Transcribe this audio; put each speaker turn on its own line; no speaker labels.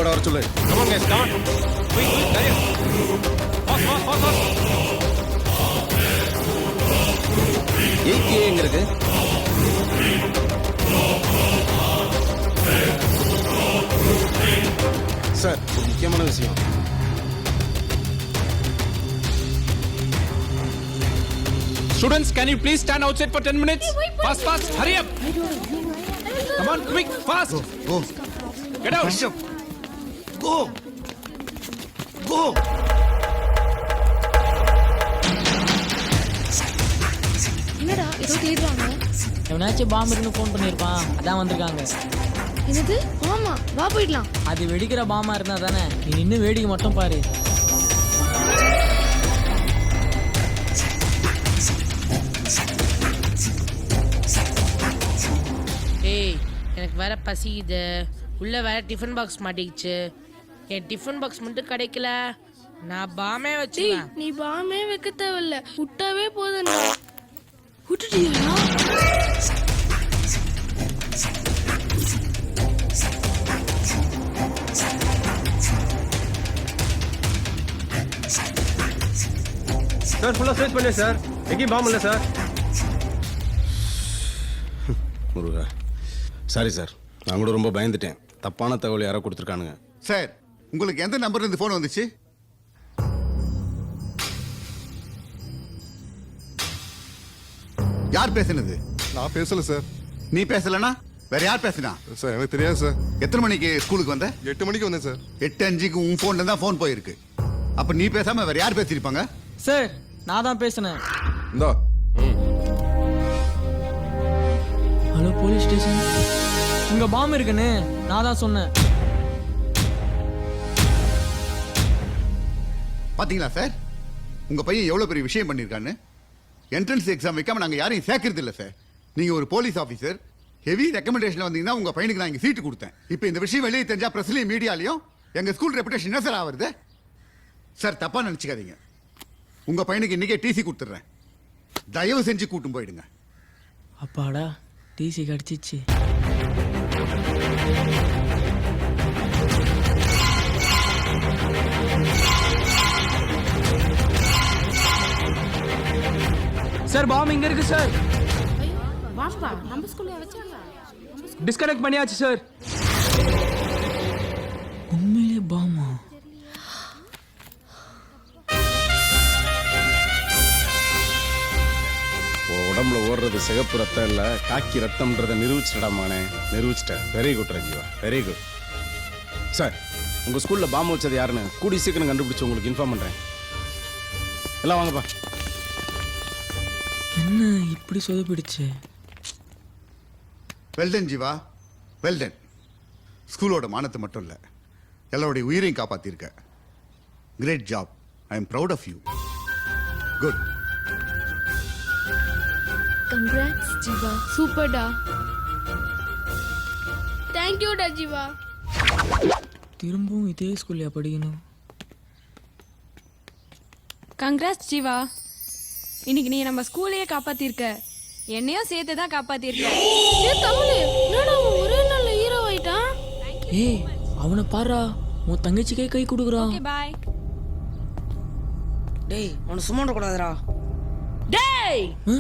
ஸ்குவாட வர சொல்லு.
Come on guys, come on. Quick, hurry up. Fast.
8A எங்க இருக்கு? சார், ஒரு முக்கியமான விஷயம்.
Students, can you please stand outside for 10 minutes? Fast, hurry up. Come on, quick, fast.
Go.
Get out.
Push up. Go.
என்னடா ஏதோ தேடுறாங்க.
எவனாச்சும் பாம்பு இருக்குன்னு ஃபோன் பண்ணியிருப்பான், அதான் வந்திருக்காங்க.
என்னது? ஆமா, வா போயிடலாம்.
அது வெடிக்கிற பாம்பா இருந்தா தானே, நீ நின்று வேடிக்கை மட்டும் பாரு.
ஏய், எனக்கு வேற பசிக்குது. உள்ள வேற டிஃபன் பாக்ஸ் மாட்டிக்கிச்சு. என் டிஃபன் பாக்ஸ் மட்டும் கிடைக்கல. நான் பாமே வச்சுக்கலாம்.
நீ பாமே வைக்க தேவையில்ல, விட்டாவே போதும். விட்டுட்டியா?
Sir, full search பண்ணேன் சார். எங்கேயும் பாம்பு இல்லை சார்.
முருகா, சாரி சார், நான் கூட ரொம்ப பயந்துட்டேன். தப்பான தகவல் யாரோ கொடுத்துருக்கானுங்க.
சார், உங்களுக்கு எந்த நம்பர்ல இருந்து போன் வந்துச்சு? யார் பேசுனது?
நான் பேசல சார்.
நீ பேசலனா வேற யார் பேசுனா?
சார் எனக்கு தெரியாது சார்.
எத்தனை மணிக்கு ஸ்கூலுக்கு வந்த?
8 மணிக்கு வந்தேன் சார்.
8:05க்கு உன் போன்ல தான் போன் போயிருக்கு. அப்ப நீ பேசாம வேற யார் பேசிருப்பாங்க?
சார், நான் தான் பேசினேன்.
இந்தா.
ஹலோ போலீஸ் ஸ்டேஷன், உங்க பாம்பு இருக்குன்னு நான் தான் சொன்னேன்.
பாத்தீங்களா சார், உங்க பையன் எவ்வளவு பெரிய விஷயம் பண்ணிருக்கான்னு. என்ட்ரன்ஸ் எக்ஸாம் வைக்காம நாங்க யாரையும் சேர்க்கறது இல்ல சார். நீங்க ஒரு போலீஸ் ஆபீசர், ஹெவி ரெக்கமெண்டேஷன் வந்தீங்கன்னா உங்க பையனுக்கு நான் இங்க சீட்டு கொடுத்தேன். இப்போ இந்த விஷயம் வெளியே தெரிஞ்சா பிரஸ்லயும் மீடியாலையும் எங்க ஸ்கூல் ரெப்புடேஷன் என்ன சார் ஆகுறது? சார், தப்பா நினைச்சுக்காதீங்க. உங்க பையனுக்கு இன்னைக்கே டிசி கொடுத்துட்றேன். தயவு செஞ்சு கூட்டும் போயிடுங்க.
அப்பாடா, டிசி கிடைச்சிச்சு.
சார், பாம்பு இங்க இருக்கு சார்.
வாம்பா, நம்ம ஸ்கூல்ல வச்சாங்க.
டிஸ்கனெக்ட் பண்ணியாச்சு சார்.
உண்மையிலே பாமா?
உடம்புல ஓடுறது சிகப்பு ரத்தம் இல்ல, காக்கி ரத்தம்ன்றதை நிரூபிச்சிட்டடாமானே. நிரூபிச்சிட்டேன். Very good Rajeeva, very good. Sir, உங்க ஸ்கூல்ல பாம்பு வச்சது யாருன்னு கூடி சீக்கிரம் கண்டுபிடிச்சு உங்களுக்கு இன்ஃபார்ம் பண்றேன். எல்லாம் வாங்கப்பா.
என்ன இப்படி சொதப்பிடுச்சு?
Well done Jeeva, well done. ஸ்கூலோட மானத்தை மட்டும் இல்ல, எல்லாருடைய உயிரையும் காப்பாத்திருக்க. Great job. I am proud of you. Good.
Congrats Jeeva, சூப்பர்டா. தேங்க் யூ டா ஜீவா.
திரும்பவும் இதே ஸ்கூல்லையா படிக்கணும்?
கங்க்ராட்ஸ் ஜீவா, இன்னைக்கு நீ நம்ம ஸ்கூலையே காப்பாத்திருக்க, என்னையும் சேர்த்து தான் காப்பாத்திருக்க.
ஏ தமிழ், என்னடா அவன் ஒரே நாள்ல ஹீரோ ஆயிட்டான்?
ஏய், அவனை பாரா, உன் தங்கச்சிக்கே கை கொடுக்குறான்.
Okay bye.
டேய், உன்னை சும்மா விடக்கூடாதுடா. டேய்,
ஆ?